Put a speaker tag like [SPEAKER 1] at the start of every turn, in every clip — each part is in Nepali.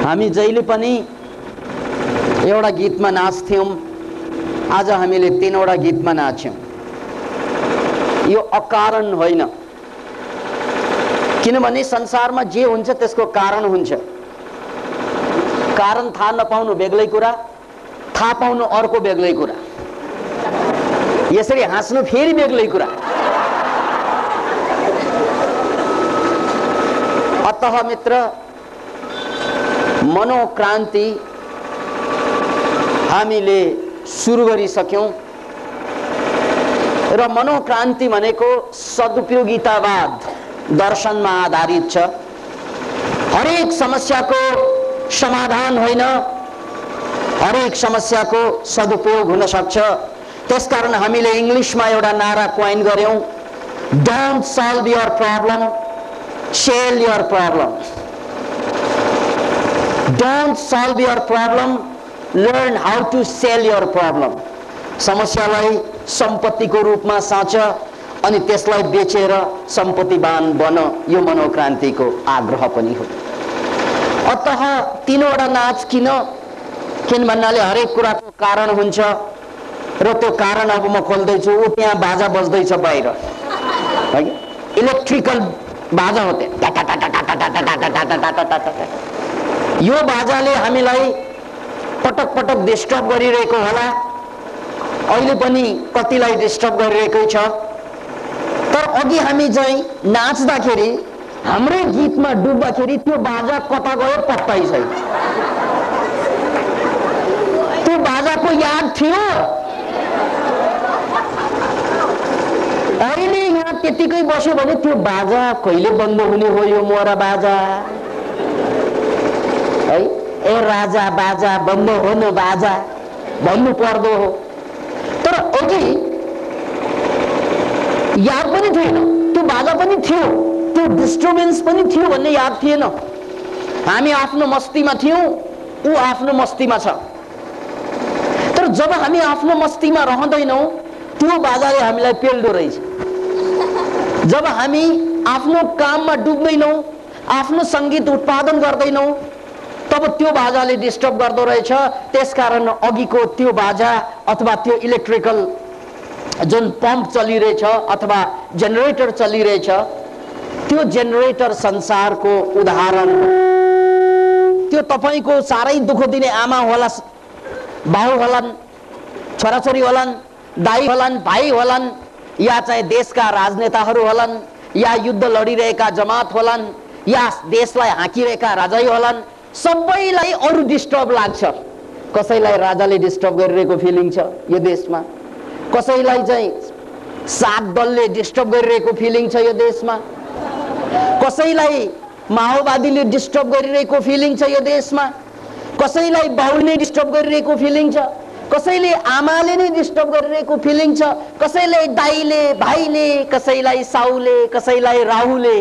[SPEAKER 1] हामी जहिले पनि एउटा गीतमा नाच्थ्यौं, आज हामीले तीनवटा गीतमा नाच्यौं। यो अकारण होइन, किनभने संसारमा जे हुन्छ त्यसको कारण हुन्छ। कारण थाहा नपाउनु बेग्लै कुरा, थाहा पाउनु अर्को बेग्लै कुरा। यसरी हाँस्नु फेरि बेग्लै कुरा। अतः मित्र, मनोक्रान्ति हामीले सुरु गरिसक्यौं र मनोक्रान्ति भनेको सदुपयोगितावाद दर्शनमा आधारित छ। हरेक समस्याको समाधान होइन, हरेक समस्याको सदुपयोग हुन सक्छ। त्यसकारण हामीले इंग्लिशमा एउटा नारा कोइन गर्यौं, don't solve your problem, sell your problem. Don't solve your problem, learn how to sell your problem. समस्यालाई सम्पत्तिको रूपमा साँच अनि त्यसलाई बेचेर सम्पत्तिवान बन, यो मनोक्रान्तिको आग्रह पनि हो। अतः तीनवटा नाच किन? किन भन्नाले हरेक कुराको कारण हुन्छ र त्यो कारण अब म खोल्दैछु। ऊ त्यहाँ बाजा बज्दैछ बाहिर, है, इलेक्ट्रिकल बाजा हो त्यहाँ। यो बाजाले हामीलाई पटक पटक डिस्टर्ब गरिरहेको होला, अहिले पनि कतिलाई डिस्टर्ब गरिरहेकै छ। तर अघि हामी चाहिँ नाच्दाखेरि, हाम्रै गीतमा डुब्दाखेरि त्यो बाजा कता गयो पत्तै छैन। त्यो बाजाको याद थियो, अहिले यहाँ त्यतिकै बस्यो भने त्यो बाजा कहिले बन्द हुने हो? यो मोरा बाजा है, ए राजा बाजा बन्द हो न बाजा भन्नु पर्दो हो। तर अघि याद पनि थिएन, त्यो बाजा पनि थियो, त्यो डिस्टर्बेन्स पनि थियो भन्ने याद थिएन। हामी आफ्नो मस्तीमा थियौं, ऊ आफ्नो मस्तीमा छ। तर जब हामी आफ्नो मस्तीमा रहँदैनौं, त्यो बाजाले हामीलाई पेल्दो रहेछ। जब हामी आफ्नो काममा डुब्दैनौं, आफ्नो संगीत उत्पादन गर्दैनौं, तब त्यो बाजाले डिस्टर्ब गर्दो रहेछ। त्यसकारण अघिको त्यो बाजा अथवा त्यो इलेक्ट्रिकल जुन पम्प चलिरहेछ अथवा जेनरेटर चलिरहेछ, त्यो जेनरेटर संसारको उदाहरण हो। त्यो तपाईको साह्रै दुःख दिने आमा होला, बाउ होलान्, छोराछोरी होलान्, दाइ होलान्, भाइ होलान्, या चाहिँ देशका राजनेताहरू होलान्, या युद्ध लडिरहेका जमात होलान्, या देशलाई हाँकिरहेका राजै होलान्, सबैलाई अरू डिस्टर्ब लाग्छ। कसैलाई राजाले डिस्टर्ब गरिरहेको फिलिङ छ यो देशमा, कसैलाई चाहिँ सात दलले डिस्टर्ब गरिरहेको फिलिङ छ यो देशमा, कसैलाई माओवादीले डिस्टर्ब गरिरहेको फिलिङ छ यो देशमा, कसैलाई बाउले डिस्टर्ब गरिरहेको फिलिङ छ, कसैले आमाले नै डिस्टर्ब गरिरहेको फिलिङ छ, कसैलाई दाइले, भाइले, कसैलाई साउले, कसैलाई राहुले।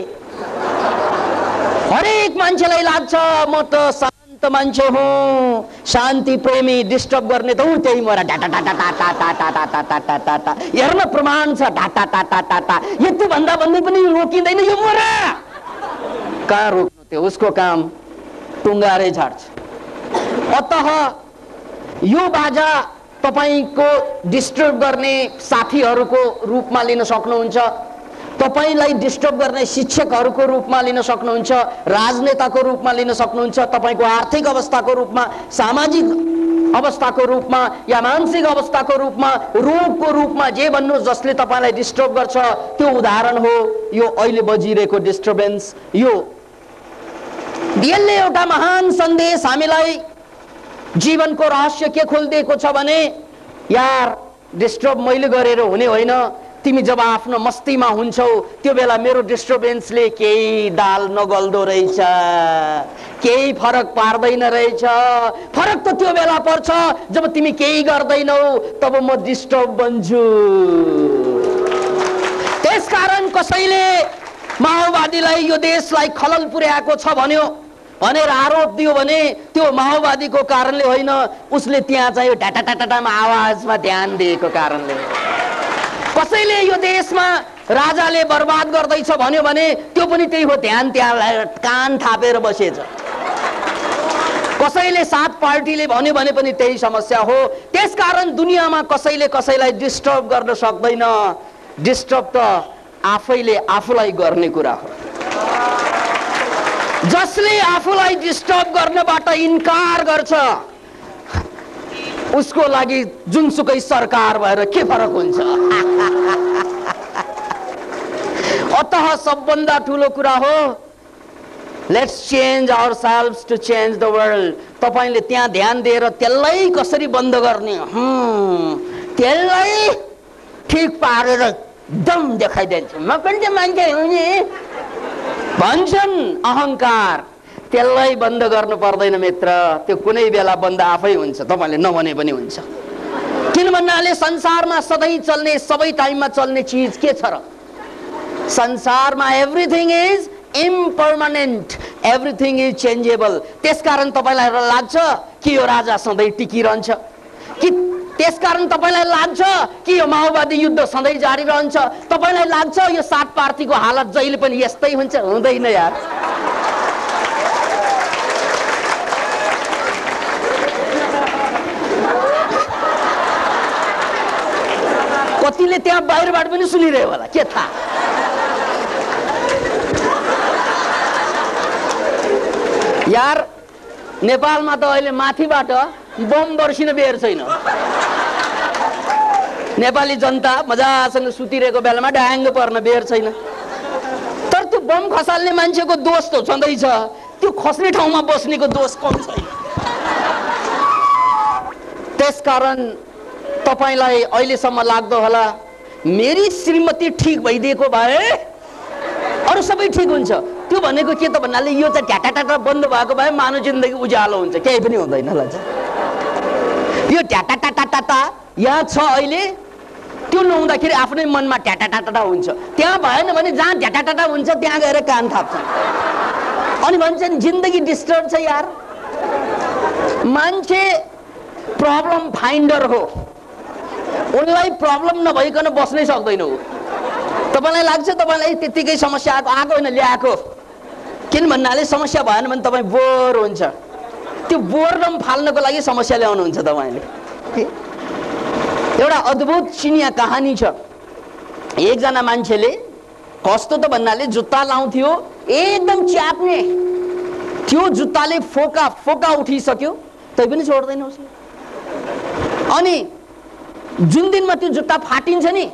[SPEAKER 1] हरेक मान्छेलाई लाग्छ म त शान्त मान्छे हुँ, शान्ति प्रेमी, डिस्टर्ब गर्ने त ऊ त्यही मोरा टाटा टाटा टाटा टाटा टाटा टाटा टाटा, हेर्न प्रमाण छ टाटा टाटा टाटा। यति भन्दा भन्दै पनि रोकिँदैन यो मोरा। कहाँ रोक्नु? त्यो उसको काम टुङ्गारै झार्छ। अतः यो बाजा तपाईको डिस्टर्ब गर्ने साथीहरूको रूपमा लिन सक्नुहुन्छ, तपाईलाई डिस्टर्ब गर्ने शिक्षकहरूको रूपमा लिन सक्नुहुन्छ, राजनेताको रूपमा लिन सक्नुहुन्छ, तपाईको आर्थिक अवस्थाको रूपमा, सामाजिक अवस्थाको रूपमा, या मानसिक अवस्थाको रूपमा, रोगको रूपमा, जे भन्नु जसले तपाईलाई डिस्टर्ब गर्छ त्यो उदाहरण हो यो अहिले बजिरहेको डिस्टर्बेन्स। यसले एउटा महान सन्देश हामीलाई जीवनको रहस्य के खोलिदिएको छ भने, यार डिस्टर्ब मैले गरेर हुने होइन, तिमी जब आफ्नो मस्तीमा हुन्छौ त्यो बेला मेरो डिस्टर्बेन्सले केही दाल नगल्दो रहेछ, केही फरक पार्दैन रहेछ। फरक त त्यो बेला पर्छ जब तिमी केही गर्दैनौ, तब म डिस्टर्ब बन्छु। त्यसकारण कसैले माओवादीलाई यो देशलाई खलल पुर्याएको छ भन्यो भनेर आरोप दियो भने त्यो माओवादीको कारणले होइन, उसले त्यहाँ चाहिँ टाटाटाटामा आवाजमा ध्यान दिएको कारणले। कसैले यो देशमा राजाले बर्बाद गर्दैछ भन्यो भने त्यो पनि त्यही हो, ध्यान त्यहाँ कान थापेर बसेछ। कसैले साथ पार्टीले भन्यो भने पनि त्यही समस्या हो। त्यसकारण दुनियाँमा कसैले कसैलाई डिस्टर्ब गर्न सक्दैन। डिस्टर्ब त आफैले आफूलाई गर्ने कुरा हो। जसले आफूलाई डिस्टर्ब गर्नबाट इन्कार गर्छ उसको लागि जुनसुकै सरकार भएर के फरक हुन्छ? अतः सबभन्दा ठुलो कुरा हो let's change ourselves to change the world. तपाईले त्यहाँ ध्यान दिएर त्यसलाई कसरी बन्द गर्ने, त्यसलाई ठीक पारेर दम देखाइदिन्छ। म पनि त मान्छे हुँ नि भन्छन् अहंकार, त्यसलाई बन्द गर्नु पर्दैन मित्र। त्यो कुनै बेला बन्द आफै हुन्छ, तपाईले नभने पनि हुन्छ। किन भन्नाले संसारमा सधैँ चल्ने, सबै टाइममा चल्ने चीज के छ र? संसारमा everything is impermanent, everything is changeable. त्यसकारण तपाईलाई लाग्छ कि यो राजा सधैँ टिकिरहन्छ कि त्यसकारण तपाईलाई लाग्छ कि यो माओवादी युद्ध सधैँ जारी रहन्छ? तपाईलाई लाग्छ यो सात पार्टीको हालत जहिले पनि यस्तै हुन्छ? हुँदैन यार। कतिले त्यहाँ बाहिरबाट पनि सुनिरह्यो होला, के थाहा। यार नेपालमा त अहिले माथिबाट बम बर्सिन बेर छैन। नेपाली जनता मजासँग सुतिरहेको बेलामा ड्याङ्ग पर्न बेर छैन। तर त्यो बम खसाल्ने मान्छेको दोष त छँदैछ, त्यो खस्ने ठाउँमा बस्नेको दोष कम छैन। त्यसकारण तपाईलाई अहिलेसम्म लाग्दो होला मेरी श्रीमती ठीक भइदिएको भए अरू सबै ठीक हुन्छ। त्यो भनेको के त भन्नाले यो चाहिँ ट्याटाटाटा बन्द भएको भए मानव जिन्दगी उज्यालो हुन्छ, केही पनि हुँदैन होला। यो ट्याटाटाटा यहाँ छ अहिले, त्यो नहुँदाखेरि आफ्नै मनमा ट्याटाटाटा हुन्छ। त्यहाँ भएन भने जहाँ ट्याटाटाटा हुन्छ त्यहाँ गएर कान थाप्छ अनि भन्छन् जिन्दगी डिस्टर्ब छ। यार मान्छे प्रब्लम फाइन्डर हो, उनलाई प्रब्लम नभइकन बस्नै सक्दैन हो। तपाईलाई लाग्छ तपाईलाई त्यतिकै समस्या आएको होइन, ल्याएको। किन भन्नाले समस्या भएन भने तपाईँ बोर हुन्छ। त्यो बोरडम फाल्नको लागि समस्या ल्याउनुहुन्छ तपाईले। एउटा अद्भुत चिनिया कहानी छ। एकजना मान्छेले कस्तो त भन्नाले जुत्ता लाउँथ्यो, एकदम च्याप्ने, त्यो जुत्ताले फोका फोका उठिसक्यो तै पनि छोड्दैन उसले। अनि जुन दिनमा त्यो जुत्ता फाटिन्छ नि,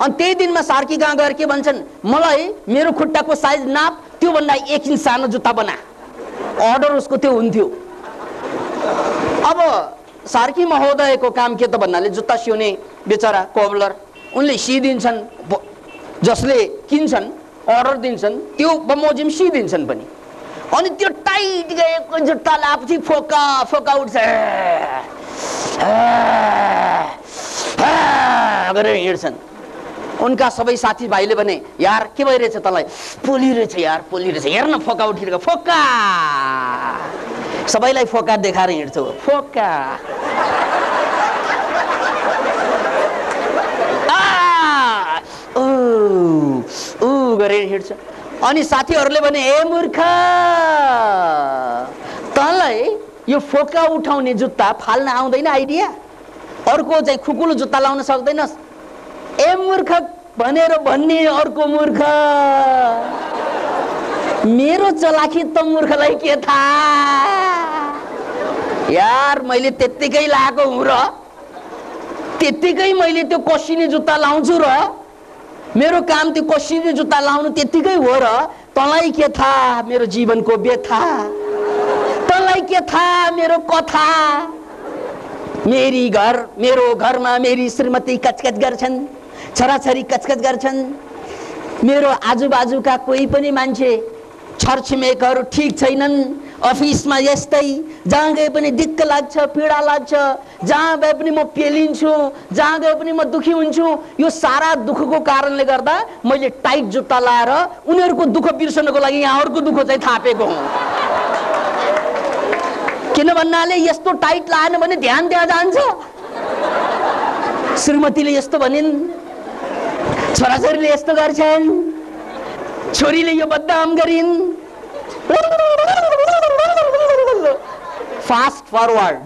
[SPEAKER 1] अनि त्यही दिनमा सार्की कहाँ गएर के भन्छन्, मलाई मेरो खुट्टाको साइज नाप, त्यो भन्दा 1 इंच सानो जुत्ता बना। अर्डर उसको त्यो हुन्थ्यो। अब सार्की महोदयको काम के त भन्नाले जुत्ता सिउने बेचारा कोबलर, उनले सिदिन्छन्, जसले किन्छन् अर्डर दिन्छन् त्यो बमोजिम सिदिन्छन् पनि। अनि त्यो टाइट गएको जुत्ता लापछि फोका फोका उठ्छ गरेर हिँड्छन्। उनका सबै साथीभाइले भने यार के भइरहेछ तँलाई? पोलिरहेछ यार, पोलिरहेछ, हेर्न फोका उठिरहेको, फोका। सबैलाई फोका देखाएर हिँड्छौ, फोका। गरेर हिँड्छ। अनि साथीहरूले भने ए मूर्ख, तँलाई यो फोका उठाउने जुत्ता फाल्न आउँदैन आइडिया? अर्को चाहिँ खुकुलो जुत्ता लाउन सक्दैनस्? ए मूर्ख भनेर भन्ने अर्को मूर्ख। मेरो चलाखी त मूर्खलाई के थाहा? यार मैले त्यत्तिकै लाएको हुँ र त्यत्तिकै मैले त्यो कसिने जुत्ता लाउँछु र मेरो काम त्यो कसिने जुत्ता लाउनु त्यत्तिकै हो र तँलाई के थाहा मेरो जीवनको व्यथा? तँलाई के थाहा मेरो कथा? मेरो घरमा मेरी श्रीमती कचकच गर्छन्, छोराछोरी कचकच गर्छन्, मेरो आजुबाजुका कोही पनि मान्छे छरछिमेकहरू ठीक छैनन्, अफिसमा यस्तै, जहाँ गए पनि दिक्क लाग्छ, पीडा लाग्छ, जहाँ गए पनि म पेलिन्छु, जहाँ गए पनि म दुखी हुन्छु। यो सारा दुःखको कारणले गर्दा मैले टाइट जुत्ता लाएर उनीहरूको दुःख बिर्सनको लागि यहाँहरूको दुःख चाहिँ थापेको हुँ। किन भन्नाले यस्तो टाइट लाएन भने ध्यान त्यहाँ जान्छ। श्रीमतीले यस्तो भनिन्, छोराछोरीले यस्तो गर्छन्, छोरीले यो बदनाम गरिन्, फास्ट फरवर्ड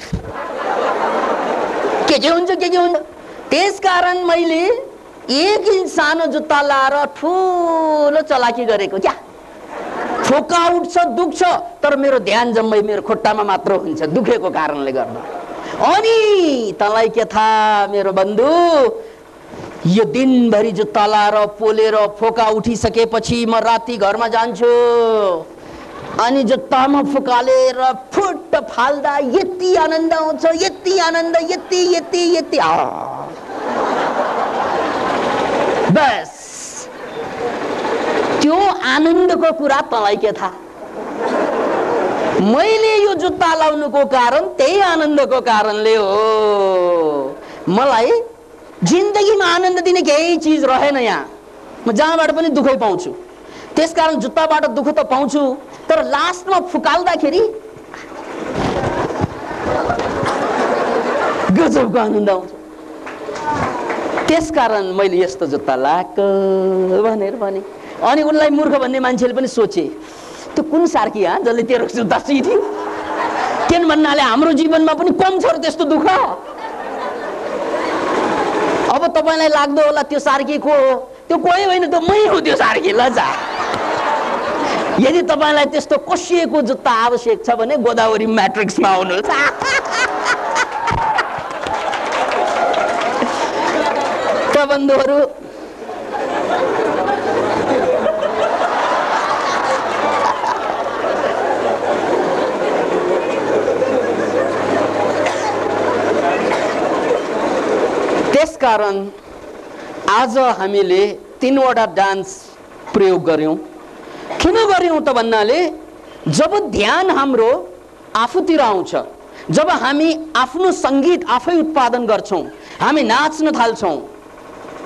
[SPEAKER 1] के हुन्छ के हुन्छ। त्यसकारण मैले एक इंच सानो जुत्ता लाएर ठुलो चलाकी गरेको क्या। फोका उठ्छ दुख्छ तर मेरो ध्यान जम्मै मेरो खुट्टामा मात्र हुन्छ दुखेको कारणले गर्दा। अनि तँलाई के थाहा मेरो बन्धु, यो दिनभरि जुत्ता लाएर पोलेर फोका उठिसकेपछि म राति घरमा जान्छु अनि जुत्तामा फुकालेर फुट फाल्दा यति आनन्द आउँछ, यति आनन्द, यति यति यति बस त्यो आनन्दको कुरा तँलाई के थाहा। मैले यो जुत्ता लाउनुको कारण त्यही आनन्दको कारणले हो। मलाई जिन्दगीमा आनन्द दिने केही चीज रहेन यहाँ, म जहाँबाट पनि दुखै पाउँछु। त्यसकारण जुत्ताबाट दुख त पाउँछु तर लास्टमा फुकाल्दाखेरि गजबको आनन्द आउँछ। त्यसकारण मैले यस्तो जुत्ता लाएको भनेर भने। अनि उनलाई मूर्ख भन्ने मान्छेले पनि सोचे त्यो कुन सार्की जसले तेरो जुत्ता सिथ्यो। किन भन्नाले हाम्रो जीवनमा पनि कम छ त्यस्तो दुःख। अब तपाईलाई लाग्दो होला त्यो सार्की को हो, त्यो कोही होइन, त्यो मै हो त्यो सार्की। ल जा, यदि तपाईलाई त्यस्तो कसिएको जुत्ता आवश्यक छ भने गोदावरी म्याट्रिक्समा आउनुहोस्। त बन्धुहरू, त्यसकारण आज हामीले 3 वटा डान्स प्रयोग गर्यौं। किन गर्यौं त भन्नाले जब ध्यान हाम्रो आफूतिर आउँछ, जब हामी आफ्नो संगीत आफै उत्पादन गर्छौं, हामी नाच्न थाल्छौं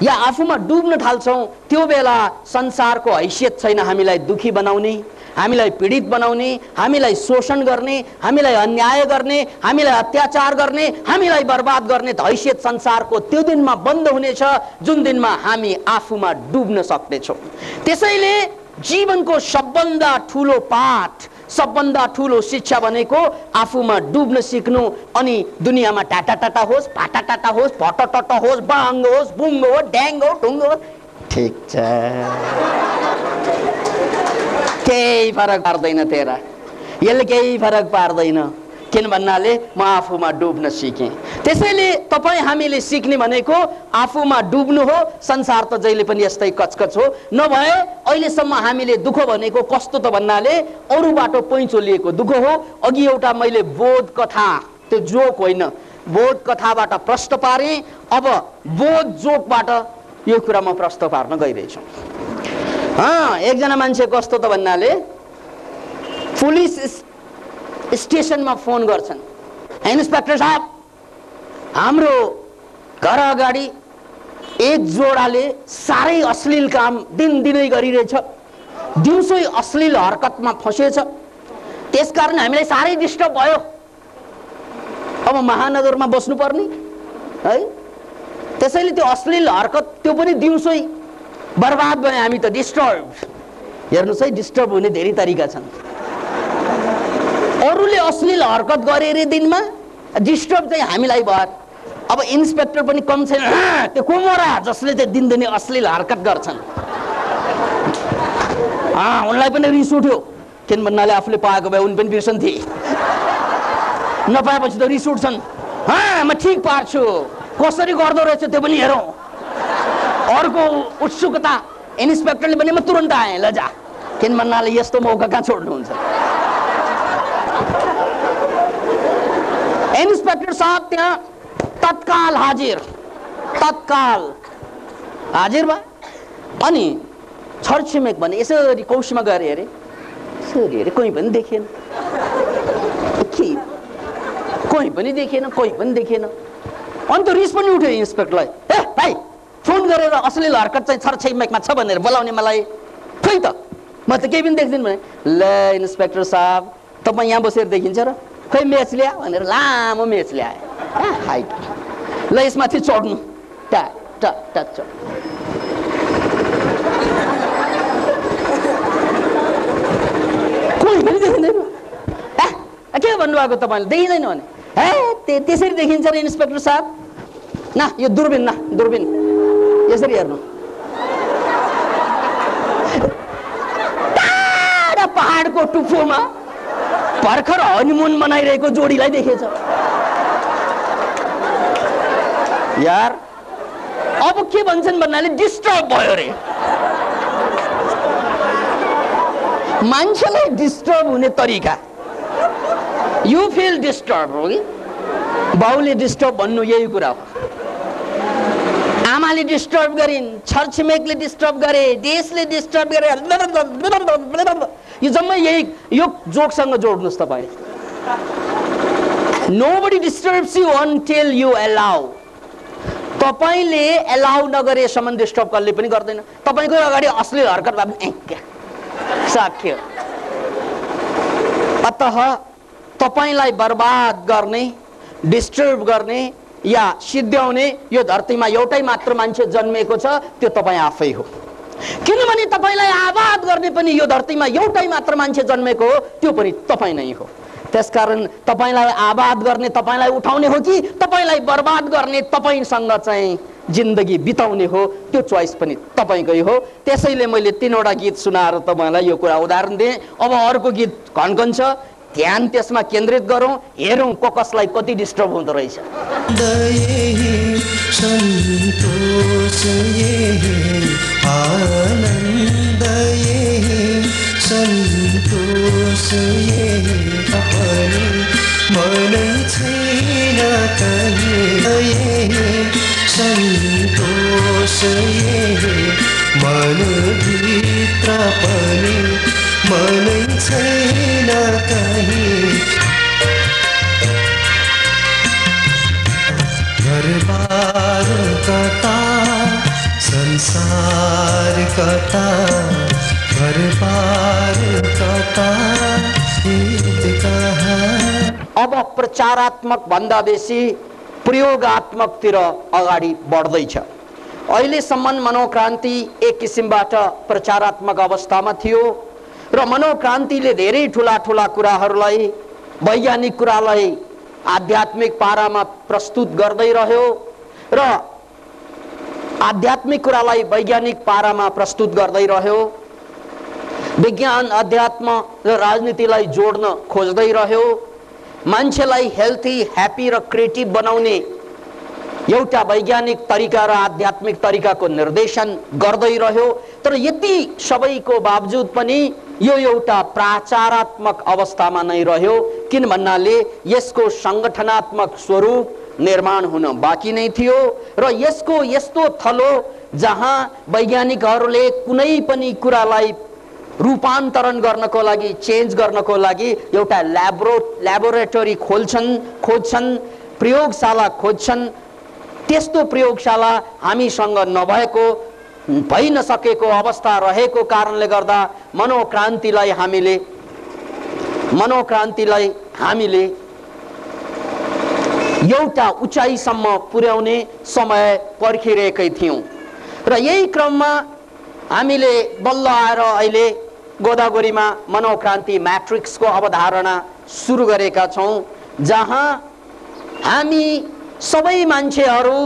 [SPEAKER 1] या आफूमा डुब्न थाल्छौं, त्यो बेला संसारको हैसियत छैन हामीलाई दुखी बनाउने, हामीलाई पीडित बनाउने, हामीलाई शोषण गर्ने, हामीलाई अन्याय गर्ने, हामीलाई अत्याचार गर्ने, हामीलाई बर्बाद गर्ने त हैसियत संसारको त्यो दिनमा बन्द हुनेछ जुन दिनमा हामी आफूमा डुब्न सक्नेछौं। त्यसैले जीवनको सबभन्दा ठूलो पाठ, सबभन्दा ठूलो शिक्षा भनेको आफूमा डुब्न सिक्नु। अनि दुनियाँमा टाटा टाटा होस्, फाटा टाटा होस्, फटटट होस्, बाङ होस्, बुङ होस्, ड्याङ होस्, ढुङ्ग होस्, ठिक छ, केही फरक पार्दैन तेरा, यसले केही फरक पार्दैन। किन भन्नाले म आफूमा डुब्न सिकेँ। त्यसैले तपाईँ हामीले सिक्ने भनेको आफूमा डुब्नु हो। संसार त जहिले पनि यस्तै कचकच हो। नभए अहिलेसम्म हामीले दुःख भनेको कस्तो त भन्नाले अरू बाटो पैँचो लिएको दुःख हो। अघि एउटा मैले बोध कथा, त्यो जोक होइन, बोध कथाबाट प्रश्न पारेँ। अब बोध जोकबाट यो कुरा म प्रश्न पार्न गइरहेछु। एकजना मान्छे कस्तो त भन्नाले पुलिस स्टेशनमा फोन गर्छन्, इन्स्पेक्टर साहब, हाम्रो घर अगाडि एक जोडाले साह्रै अश्लील काम दिनदिनै गरिरहेछ, दिउँसै अश्लील हरकतमा फसेछ, त्यसकारण हामीलाई साह्रै डिस्टर्ब भयो। अब महानगरमा बस्नुपर्ने है, त्यसैले त्यो अश्लील हरकत त्यो पनि दिउँसै बर्बाद भयो, हामी त डिस्टर्ब। हेर्नुहोस् है, डिस्टर्ब हुने धेरै तरिका छन्। अरूले अश्लील हरकत गरे रे दिनमा, डिस्टर्ब चाहिँ हामीलाई भयो। अब इन्स्पेक्टर पनि कम छैन, त्यो कुमरा जसले चाहिँ दिनदिनै अश्लील हरकत गर्छन्, उनलाई पनि रिस उठ्यो। किन भन्नाले आफूले पाएको भए उनी पनि बिर्सन्थे, नपाएपछि त रिस उठ्छन्। म ठिक पार्छु, कसरी गर्दो रहेछ त्यो पनि हेरौँ। अर्को उत्सुकता, इन्स्पेक्टरले भने म तुरन्त आएँ, ल जा। किन भन्नाले यस्तो मौका कहाँ छोड्नुहुन्छ। इन्स्पेक्टर साहब त्यहाँ तत्काल हाजिर, तत्काल हाजिर भयो। अनि छरछिमेक भने यसरी कौशीमा गएर हेरे, यसरी हेरे, कोही पनि देखिएन, कोही पनि देखिएन, कोही पनि देखिएन। अन्त रिस पनि उठ्यो इन्स्पेक्टरलाई, ए भाइ, फोन गरेर अश्लील हरकत चाहिँ छरछिमेकमा छ भनेर बोलाउने मलाई, खै त म त केही पनि देख्दिनँ भने। ल इन्स्पेक्टर साहब, तपाईँ यहाँ बसेर देखिन्छ र, खै म्याच ल्या भनेर लामो म्याच ल्याए। हाइट, ल यसमाथि चढ्नु, टा टा टा चढ। कोही पनि देखिँदैन। के भन्नुभएको तपाईँले? देखिँदैन भने हे त्यसरी देखिन्छ र इन्सपेक्टर साहब? न यो दूरबीन, न दूरबीन यसरी हेर्नु। टाढा पहाडको टुप्पोमा भर्खर हनीमुन मनाइरहेको जोडीलाई देखेछ यार। अब के भन्छन् भन्नाले डिस्टर्ब भयो रे। मान्छेलाई डिस्टर्ब हुने तरिका, यु फिल डिस्टर्ब हो कि? बाउले डिस्टर्ब भन्नु यही कुरा हो। आमाले डिस्टर्ब गरिन्, छरछिमेकले डिस्टर्ब गरे, देशले डिस्टर्ब गरे, यो जम्मै यही, यो जोकसँग जोड्नुहोस् तपाईँ। Nobody disturbs you until you allow. तपाईले एलाउ नगरेसम्म डिस्टर्ब कसले पनि गर्दैन। तपाईको अगाडि अश्लील हरकत भए साक्ष्य। अतः तपाईलाई बर्बाद गर्ने, डिस्टर्ब गर्ने या सिद्ध्याउने यो धरतीमा एउटै मात्र मान्छे जन्मेको छ, त्यो तपाईँ आफै हो। किनभने तपाईलाई आबाद गर्ने पनि यो धरतीमा एउटै मात्र मान्छे जन्मेको हो, त्यो पनि तपाईँ नै हो। त्यसकारण तपाईलाई आबाद गर्ने, तपाईलाई उठाउने हो कि तपाईलाई बर्बाद गर्ने, तपाईसँग चाहिँ जिन्दगी बिताउने हो, त्यो चोइस पनि तपाईकै हो। त्यसैले मैले 3वटा गीत सुनाएर तपाईलाई यो कुरा उदाहरण दिएँ। अब अर्को गीत घनघन छ, ध्यान त्यसमा केन्द्रित गरौँ, हेरौँ को कसलाई कति डिस्टर्ब हुँदो रहेछ।
[SPEAKER 2] सन्तोष मनै छैन कहीँ, सन्तोष मनभित्र पनि मनै छैन कहीँ। घरबार कता, संसार कता, घरबार कता,
[SPEAKER 1] अब प्रचारात्मक भन्दा बेसी प्रयोगात्मकतिर अगाडि बढ्दैछ। अहिलेसम्म मनोक्रान्ति एक किसिमबाट प्रचारात्मक अवस्थामा थियो र मनोक्रान्तिले धेरै ठुला ठुला कुराहरूलाई, वैज्ञानिक कुरालाई आध्यात्मिक पारामा प्रस्तुत गर्दै रह्यो र आध्यात्मिक कुरालाई वैज्ञानिक पारामा प्रस्तुत गर्दै रह्यो। विज्ञान, अध्यात्म र राजनीतिलाई जोड्न खोज्दै रह्यो। मान्छेलाई हेल्थी, ह्याप्पी र क्रिएटिभ बनाउने एउटा वैज्ञानिक तरिका र आध्यात्मिक तरिकाको निर्देशन गर्दै रह्यो। तर यति सबैको बावजुद पनि यो एउटा प्रचारात्मक अवस्थामा नै रह्यो। किन भन्नाले यसको संगठनात्मक स्वरूप निर्माण हुन बाँकी नै थियो र यसको यस्तो थलो जहाँ वैज्ञानिकहरूले कुनै पनि कुरालाई रूपान्तरण गर्नको लागि, चेन्ज गर्नको लागि एउटा ल्याबोरेटरी खोज्छन्, प्रयोगशाला खोज्छन्। त्यस्तो प्रयोगशाला हामीसँग नभएको, भइ नसकेको अवस्था रहेको कारणले गर्दा मनोक्रान्तिलाई हामीले एउटा उचाइसम्म पुर्याउने समय पर्खिरहेकै थियौँ र यही क्रममा हामीले बल्ल आएर अहिले गोदावरीमा मनोक्रान्ति म्याट्रिक्सको अवधारणा सुरु गरेका छौँ, जहाँ हामी सबै मान्छेहरू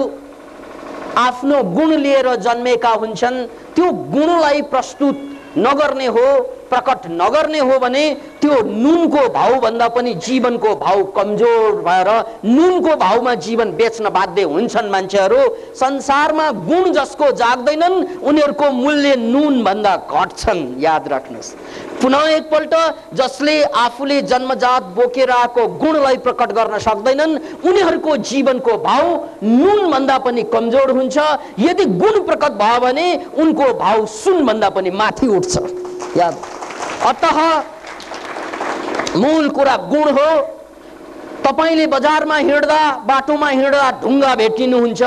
[SPEAKER 1] आफ्नो गुण लिएर जन्मेका हुन्छन्। त्यो गुणलाई प्रस्तुत नगर्ने हो, प्रकट नगर्ने हो भने त्यो नुनको भाउ भन्दा पनि जीवनको भाउ कमजोर भएर नुनको भाउमा जीवन बेच्न बाध्य हुन्छन् मान्छेहरू। संसारमा गुण जसको जाग्दैनन् उनीहरूको मूल्य नुन भन्दा घट्छन्, याद राख्नुहोस्। पुनः एकपल्ट जसले आफूले जन्मजात बोकेर आएको गुणलाई प्रकट गर्न सक्दैनन् उनीहरूको जीवनको भाउ नुन भन्दा पनि कमजोर हुन्छ। यदि गुण प्रकट भयो भने उनको भाउ सुन भन्दा पनि माथि उठ्छ, याद। अतः मूल कुरा गुण हो। तपाईले बजारमा हिँड्दा, बाटोमा हिँड्दा ढुङ्गा भेटिनुहुन्छ,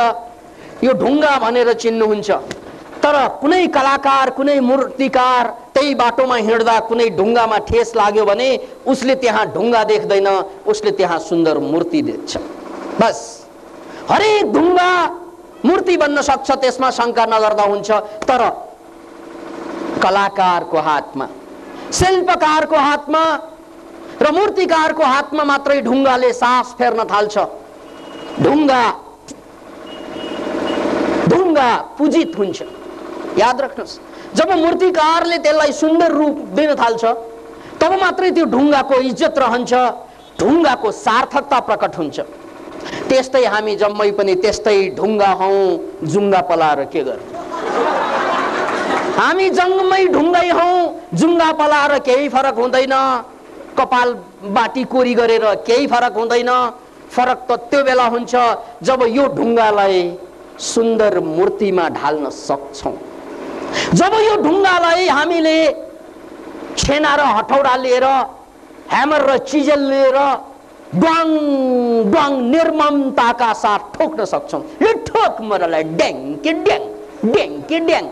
[SPEAKER 1] यो ढुङ्गा भनेर चिन्नुहुन्छ। तर कुनै कलाकार, कुनै मूर्तिकार त्यही बाटोमा हिँड्दा कुनै ढुङ्गामा ठेस लाग्यो भने उसले त्यहाँ ढुङ्गा देख्दैन, उसले त्यहाँ सुन्दर मूर्ति देख्छ। बस, हरेक ढुङ्गा मूर्ति बन्न सक्छ, त्यसमा शङ्का नगर्दा हुन्छ। तर कलाकारको हातमा, शिल्पकारको हातमा र मूर्तिकारको हातमा मात्रै ढुङ्गाले सास फेर्न थाल्छ। ढुङ्गा पूजित हुन्छ। याद राख्नुहोस्, जब मूर्तिकारले त्यसलाई सुन्दर रूप दिन थाल्छ तब मात्रै त्यो ढुङ्गाको इज्जत रहन्छ, ढुङ्गाको सार्थकता प्रकट हुन्छ। त्यस्तै हामी जम्मै पनि त्यस्तै ढुङ्गा हौं, जुङ्गा पलाएर के गर्नु? हामी जम्मै ढुङ्गै हौं, जुङ्गा पलाएर केही फरक हुँदैन, कपाल बाटी कोरी गरेर केही फरक हुँदैन। फरक त त्यो बेला हुन्छ जब यो ढुङ्गालाई सुन्दर मूर्तिमा ढाल्न सक्छौं, जब यो ढुङ्गालाई हामीले छेना र हथौडा लिएर, ह्यामर र चिजल लिएर ड्वाङ ड्वाङ निर्ममताका साथ ठोक्न सक्छौं। यो ठोक मरलाई ड्याङ के ड्याङ, ड्याङ के ड्याङ।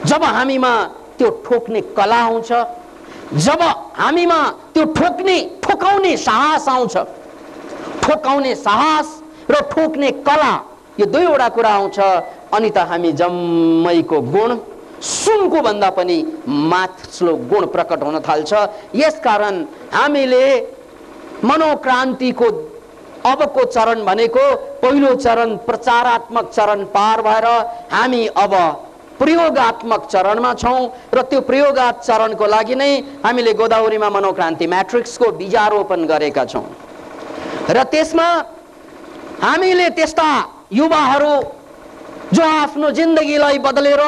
[SPEAKER 1] जब हामीमा त्यो ठोक्ने कला आउँछ, जब हामीमा त्यो ठोकाउने साहस आउँछ, ठोकाउने साहस र ठोक्ने कला, यो दुईवटा कुरा आउँछ, अनि त हामी जम्मैको गुण सुनको भन्दा पनि माथिल्लो गुण प्रकट हुन थाल्छ। यसकारण हामीले मनोक्रान्तिको अबको चरण भनेको पहिलो चरण प्रचारात्मक चरण पार भएर हामी अब प्रयोगात्मक चरणमा छौं र त्यो प्रयोगात्मक चरणको लागि नै हामीले गोदावरीमा मनोक्रान्ति म्याट्रिक्सको बीजारोपण गरेका छौं। र त्यसमा हामीले त्यस्ता युवाहरू जो आफ्नो जिन्दगीलाई बदलेर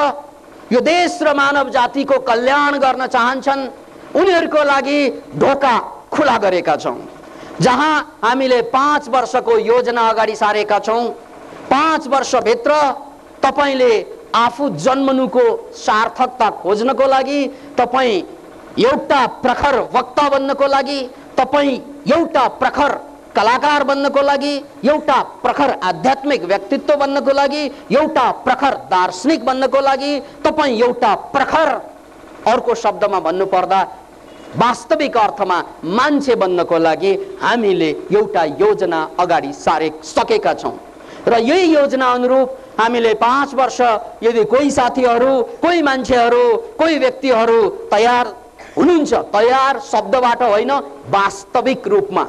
[SPEAKER 1] यो देश र मानव जातिको कल्याण गर्न चाहन्छन्, उनीहरूको लागि ढोका खुला गरेका छौं। जहाँ हामीले 5 वर्षको योजना अगाडि सारेका छौं। 5 वर्षभित्र तपाईले आफू जन्मनुको सार्थकता खोज्नको लागि, तपाई एउटा प्रखर वक्ता बन्नको लागि, तपाई एउटा प्रखर कलाकार बन्नको लागि, एउटा प्रखर आध्यात्मिक व्यक्तित्व बन्नको लागि, एउटा प्रखर दार्शनिक बन्नको लागि, तपाई एउटा प्रखर, अर्को शब्दमा भन्नु पर्दा वास्तविक अर्थमा मान्छे बन्नको लागि हामीले एउटा योजना अगाडि सकेका छौं। र यही योजना अनुरूप हामीले 5 वर्ष यदि कोही साथीहरू, कोही मान्छेहरू, कोही व्यक्तिहरू तयार हुनुहुन्छ, तयार शब्दबाट होइन वास्तविक रूपमा,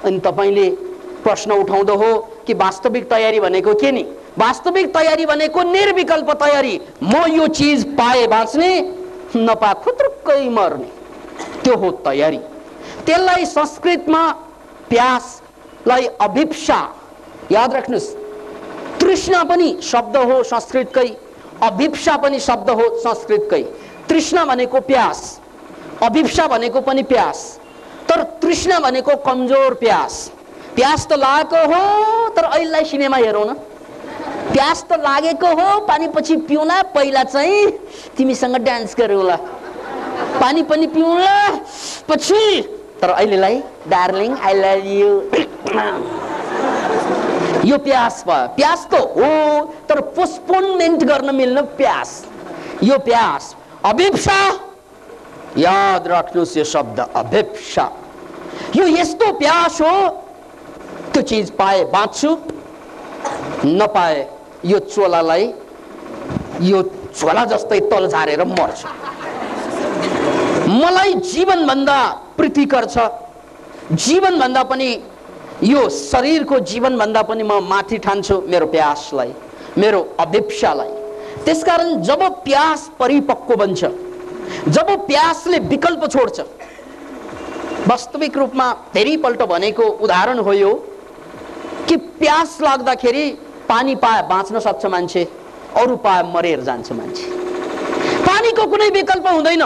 [SPEAKER 1] अनि तपाईले प्रश्न उठाउँदो हो कि वास्तविक तयारी भनेको के नि? वास्तविक तयारी भनेको निर्विकल्प तयारी। म यो चीज पाए बाँच्ने, नपा खुत्रुक्कै मर्ने, त्यो हो तयारी। त्यसलाई संस्कृतमा प्यासलाई अभिप्सा, याद राख्नुस्, तृष्णा पनि शब्द हो संस्कृतकै, अभिप्सा पनि शब्द हो संस्कृतकै। तृष्णा भनेको प्यास, अभिप्सा भनेको पनि प्यास, तर तृष्णा भनेको कमजोर प्यास। प्यास त लागेको हो, तर अहिलेलाई सिनेमा हेरौँ न। प्यास त लागेको हो, पानी पछि पिउला, पहिला चाहिँ तिमीसँग डान्स गरौँला, पानी पनि पिउला पछि, तर अहिलेलाई डार्लिङ आई लभ यू, यो प्यास भयो। प्यास त हो, तर पोस्टपोनमेन्ट गर्न मिल्न प्यास, यो प्यास। अभिप्सा, याद राख्नुहोस् यो शब्द अभिप्सा, यो यस्तो प्यास हो, त्यो चीज पाए बाँच्छु, नपाए यो चोलालाई, यो झोला जस्तै तल झारेर मर्छु। मलाई जीवन भन्दा प्रीतिकर छ, जीवन भन्दा पनि यो शरीरको जीवन भन्दा पनि म माथि ठान्छु मेरो प्यासलाई, मेरो अभिप्सालाई। त्यसकारण जब प्यास परिपक्व बन्छ, जब प्यासले विकल्प छोड्छ, वास्तविक रूपमा धेरैपल्ट भनेको उदाहरण हो यो कि प्यास लाग्दाखेरि पानी पाए बाँच्न सक्छ मान्छे, अरू पाए मरेर जान्छ मान्छे। पानीको कुनै विकल्प हुँदैन।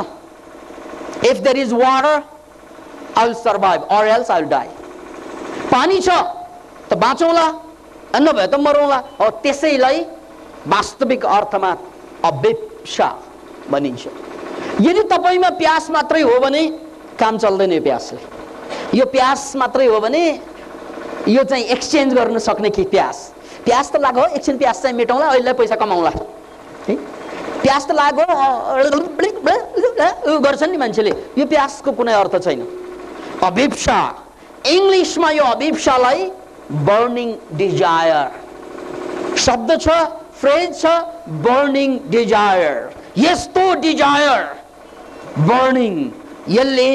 [SPEAKER 1] If there is water I will survive or else I will die. पानी छ त बाँचौँला, नभए त मरौँला। और त्यसैलाई वास्तविक अर्थमा अभिप्सा भनिन्छ। यदि तपाईमा प्यास मात्रै हो भने काम चल्दैन। यो प्यासले, यो प्यास मात्रै हो भने यो चाहिँ एक्सचेन्ज गर्न सक्ने कि प्यास त लाग्यो, एकछिन प्यास चाहिँ मेटाउँला, अहिले पैसा कमाउँला। प्यास त लाग्यो गर्छन् नि मान्छेले, यो प्यासको कुनै अर्थ छैन। अभिप्सा, इंग्लिशमा यो अभिप्सालाई बर्निङ डिजायर शब्द छ, फ्रेज छ, बर्निङ डिजायर। यस्तो डिजायर बर्निङ, यसले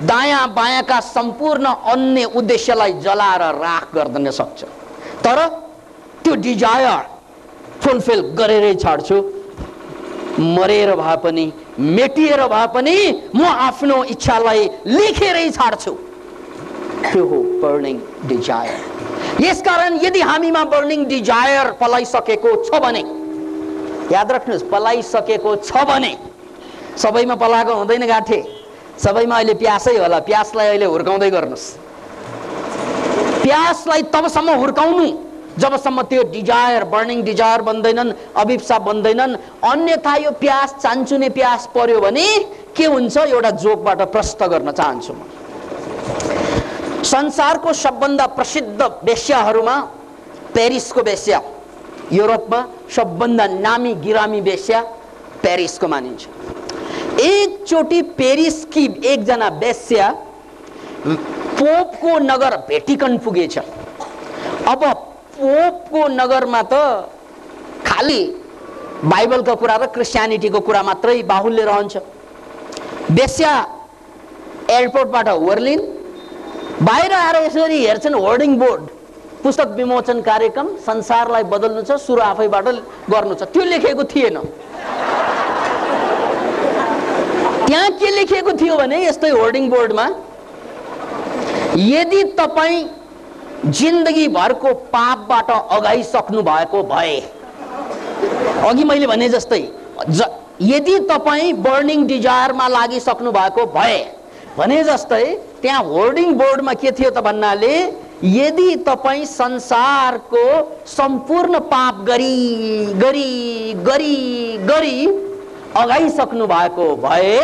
[SPEAKER 1] दायाँ बायाँका सम्पूर्ण अन्य उद्देश्यलाई जलाएर राख गर्दैन सक्छ। तर त्यो डिजायर फुलफिल गरेरै छाड्छु। मरेर भए पनि मेटिएर भए पनि म आफ्नो इच्छालाई लेखेरै छाड्छु। त्यो हो बर्निङ डिजायर। यसकारण यदि हामीमा बर्निङ डिजायर पलाइसकेको छ भने, याद राख्नुहोस्, पलाइसकेको छ भने, सबैमा पलाएको हुँदैन गाठे, सबैमा अहिले प्यासै होला। प्यासलाई अहिले हुर्काउँदै गर्नुहोस्। प्यासलाई तबसम्म हुर्काउनु जबसम्म त्यो डिजायर, बर्निङ डिजायर बन्दैनन्, अभिप्सा बन्दैनन्। अन्यथा यो प्यास, चान्चुने प्यास पर्यो भने के हुन्छ, एउटा जोकबाट प्रश्न गर्न चाहन्छु म। संसारको सबभन्दा प्रसिद्ध वेश्याहरूमा पेरिसको वेश्या, युरोपमा सबभन्दा नामी गिरामी वेश्या पेरिसको मानिन्छ। एकचोटि पेरिसकी एकजना वेश्या पोपको नगर भेटिकन पुगेछ। अब पोपको नगरमा त खाली बाइबलको कुरा र क्रिस्चियनिटीको कुरा मात्रै बाहुल्य रहन्छ। वेश्या एयरपोर्टबाट ओर्लिन, बाहिर आएर यसरी हेर्छन् होर्डिङ बोर्ड, पुस्तक विमोचन कार्यक्रम, संसारलाई बदल्नु छ, सुरु आफैबाट गर्नु छ। त्यो लेखेको थिएन। त्यहाँ के लेखेको थियो भने यस्तै होर्डिङ बोर्डमा, यदि तपाईँ जिन्दगी भरको पापबाट अगाइसक्नु भएको भए, अघि मैले भने जस्तै, यदि तपाईँ बर्निङ डिजायरमा लागिसक्नु भएको भए भने जस्तै, त्यहाँ होर्डिङ बोर्डमा के थियो त भन्नाले, यदि तपाईँ संसारको सम्पूर्ण पाप गरी गरी गरी गरी अगाइसक्नु भएको भए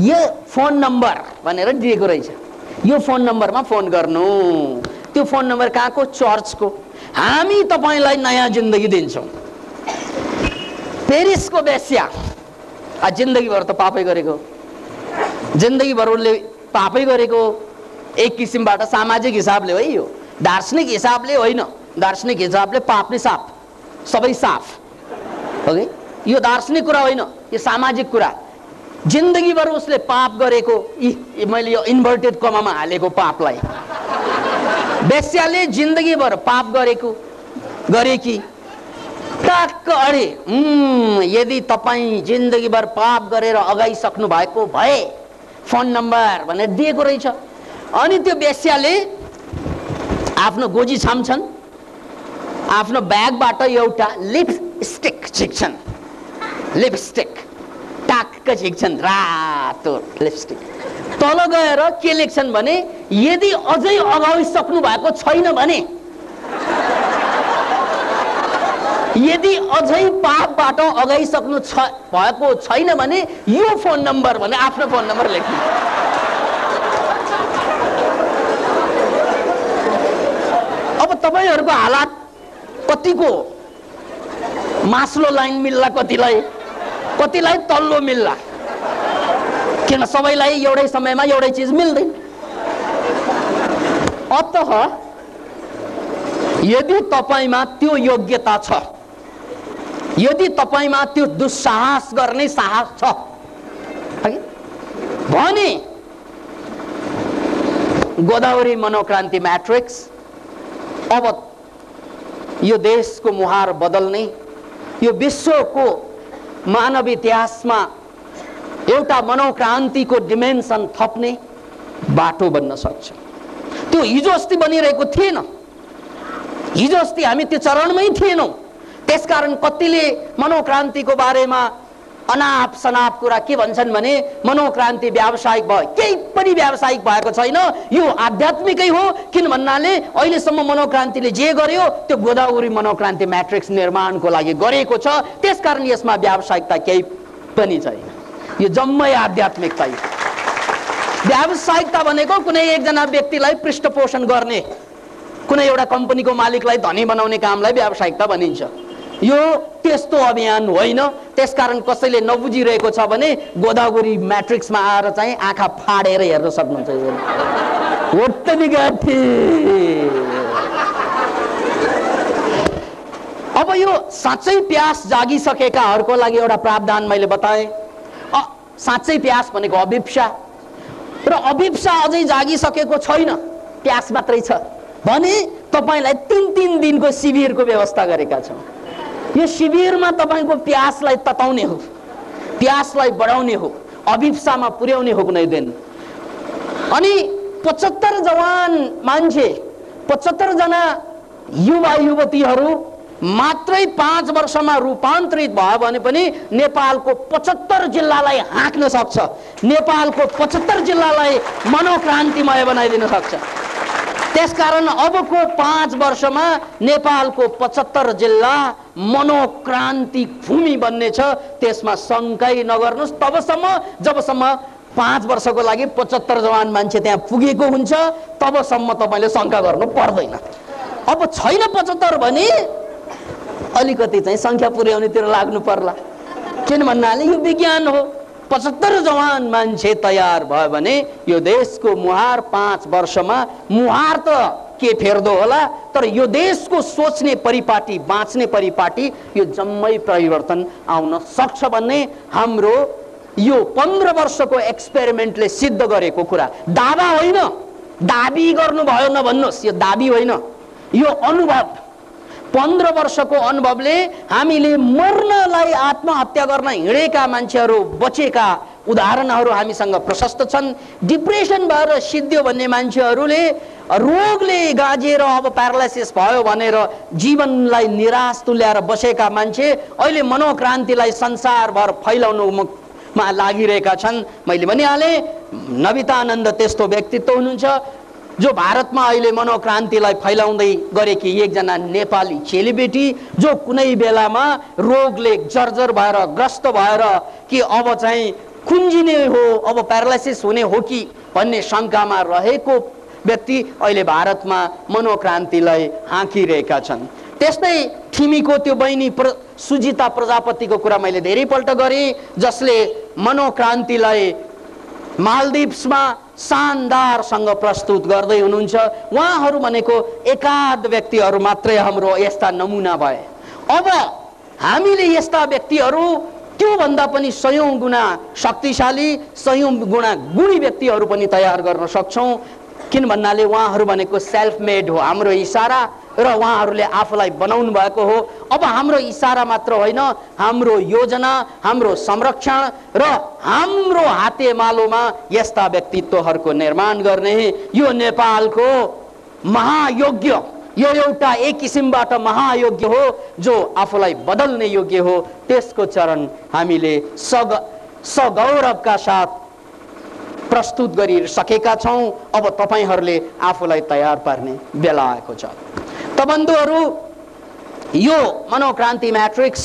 [SPEAKER 1] यो फोन नम्बर भनेर दिएको रहेछ। यो फोन नम्बरमा फोन गर्नु। त्यो फोन नम्बर कहाँको? चर्चको। हामी तपाईलाई नयाँ जिन्दगी दिन्छौँ। पेरिसको वेश्या जिन्दगीभर त पापै गरेको, जिन्दगीभर उसले पापै गरेको, एक किसिमबाट सामाजिक हिसाबले हो यो, दार्शनिक हिसाबले होइन। दार्शनिक हिसाबले पाप नै साफ, सबै साफ। ओके, यो दार्शनिक कुरा होइन, यो सामाजिक कुरा। जिन्दगीभर उसले पाप गरेको, मैले यो इन्भर्टेड कमामा हालेको पापलाई, वेश्याले जिन्दगीभर पाप गरेकी टक्क अरे यदि तपाईँ जिन्दगीभर पाप गरेर अगाइसक्नु भएको भए फोन नम्बर भनेर दिएको रहेछ। अनि त्यो वेश्याले आफ्नो गोजी छाम्छन्, आफ्नो ब्यागबाट एउटा लिपस्टिक झिक्छन्, लिपस्टिक टाक्क झिक्छन्, रातो लिपस्टिक। तल गएर के लेख्छन् भने, यदि अझै अगाइसक्नु भएको छैन भने, यदि अझै पापबाट अगाइसक्नु भएको छैन भने यो फोन नम्बर भने आफ्नो फोन नम्बर लेख्नु। अब तपाईहरुको हालत कतिको मास्लो लाइन मिल्ला, कतिलाई तल्लो मिल्ला, किन सबैलाई एउटै समयमा एउटै चीज मिल्दैन। अतः यदि तपाईमा त्यो योग्यता छ, यदि तपाईमा त्यो दुस्साहस गर्ने साहस छ भने गोदावरी मनोक्रान्ति मैट्रिक्स अब यो देशको मुहार बदल्ने, यो विश्वको मानव इतिहासमा एउटा मनोक्रान्तिको डिमेन्सन थप्ने बाटो बन्न सक्छ। त्यो हिजो अस्ति बनिरहेको थिएन, हिजो अस्ति हामी त्यो चरणमै थिएनौं। त्यसकारण कतिले मनोक्रान्तिको बारेमा अनाप शनाप कुरा के भन्छन् भने मनोक्रान्ति व्यावसायिक भयो। केही पनि व्यावसायिक भएको छैन, यो आध्यात्मिकै हो। किन भन्नाले अहिलेसम्म मनोक्रान्तिले जे गर्यो त्यो गोदावरी मनोक्रान्ति मैट्रिक्स निर्माणको लागि गरेको छ। त्यसकारण यसमा व्यावसायिकता केही पनि छैन, यो जम्मै आध्यात्मिकता हो। व्यावसायिकता भनेको कुनै एकजना व्यक्तिलाई पृष्ठपोषण गर्ने, कुनै एउटा कम्पनीको मालिकलाई धनी बनाउने कामलाई व्यावसायिकता भनिन्छ। यो त्यस्तो अभियान होइन। त्यसकारण कसैले नबुझिरहेको छ भने गोदावरी मैट्रिक्समा आएर चाहिँ आँखा फाडेर हेर्न सक्नुहुन्छ। अब यो साँच्चै प्यास जागिसकेकाहरूको लागि एउटा प्रावधान मैले बताएँ। साँच्चै प्यास भनेको अभिप्सा, र अभिप्सा अझै जागिसकेको छैन, प्यास मात्रै छ भने तपाईलाई 3-3 दिनको शिविरको व्यवस्था गरेका छौँ। यो शिविरमा तपाईको प्यासलाई तताउने हो, प्यासलाई बढाउने हो, अभिप्सामा पुर्याउने हो कुनै दिन। अनि 75 जवान मान्छे, 75 जना युवा युवतीहरू मात्रै 5 वर्षमा रूपान्तरित भयो भने पनि नेपालको 75 जिल्लालाई हाँक्न सक्छ, नेपालको 75 जिल्लालाई मनोक्रान्तिमय बनाइदिन सक्छ। त्यसकारण अबको 5 वर्षमा नेपालको 75 जिल्ला मनोक्रान्ति भूमि बन्नेछ, त्यसमा शङ्कै नगर्नुस्। तबसम्म जबसम्म 5 वर्षको लागि 75 जवान मान्छे त्यहाँ पुगेको हुन्छ तबसम्म तपाईले शङ्का गर्नु पर्दैन। अब छैन 75 भने अलिकति चाहिँ संख्या पुर्याउनेतिर लाग्नु पर्ला। किन भन्नाले यो विज्ञान हो। 75 जवान मान्छे तयार भयो भने यो देशको मुहार 5 वर्षमा, मुहार त के फेर्दो होला, तर यो देशको सोच्ने परिपाटी, बाँच्ने परिपाटी, यो जम्मै परिवर्तन आउन सक्छ भन्ने हाम्रो यो 15 वर्षको एक्सपेरिमेन्टले सिद्ध गरेको कुरा। दावा होइन, दाबी गर्नुभयो नभन्नुहोस्, यो दाबी होइन, यो अनुभव। 15 वर्षको अनुभवले हामीले मर्नलाई आत्महत्या गर्न हिँडेका मान्छेहरू बचेका उदाहरणहरू हामीसँग प्रशस्त छन्। डिप्रेसन भएर सिद्धियो भन्ने मान्छेहरूले रोगले गाजेर अब प्यारालाइसिस भयो भनेर जीवनलाई निराश तुल्याएर बसेका मान्छे अहिले मनोक्रान्तिलाई संसारभर फैलाउनुमा लागिरहेका छन्। मैले भनिहालेँ, नवितानन्द त्यस्तो व्यक्तित्व हुनुहुन्छ जो भारतमा अहिले मनोक्रान्तिलाई फैलाउँदै गरेकी एकजना नेपाली चेलीबेटी, जो कुनै बेलामा रोगले जर्जर भएर ग्रस्त भएर कि अब चाहिँ खुन्जिने हो, अब प्यारालाइसिस हुने हो कि भन्ने शङ्कामा रहेको व्यक्ति अहिले भारतमा मनोक्रान्तिलाई हाँकिरहेका छन्। त्यस्तै ठिमीको त्यो बहिनी सुजिता प्रजापतिको कुरा मैले धेरैपल्ट गरेँ, जसले मनोक्रान्तिलाई मालदिप्समा शानदारसँग प्रस्तुत गर्दै हुनुहुन्छ। उहाँहरू भनेको एकाध व्यक्तिहरू मात्रै हाम्रो यस्ता नमुना भए। अब हामीले यस्ता व्यक्तिहरू त्योभन्दा पनि 100 गुणा शक्तिशाली, 100 गुणा गुणी व्यक्तिहरू पनि तयार गर्न सक्छौँ। किन भन्नाले उहाँहरू भनेको सेल्फ मेड हो, हाम्रो इसारा र उहाँहरूले आफूलाई बनाउनु भएको हो। अब हाम्रो इसारा मात्र होइन, हाम्रो योजना, हाम्रो संरक्षण र हाम्रो हातेमालोमा यस्ता व्यक्तित्वहरूको निर्माण गर्ने यो नेपालको महायोग्य, यो एउटा एक किसिमबाट महायोग्य हो जो आफूलाई बदल्ने योग्य हो। त्यसको चरण हामीले सगौरवका साथ प्रस्तुत गरिसकेका छौँ। अब तपाईहरूले आफूलाई तयार पार्ने बेला आएको छ। त बन्धुहरू, यो मनोक्रान्ति म्याट्रिक्स,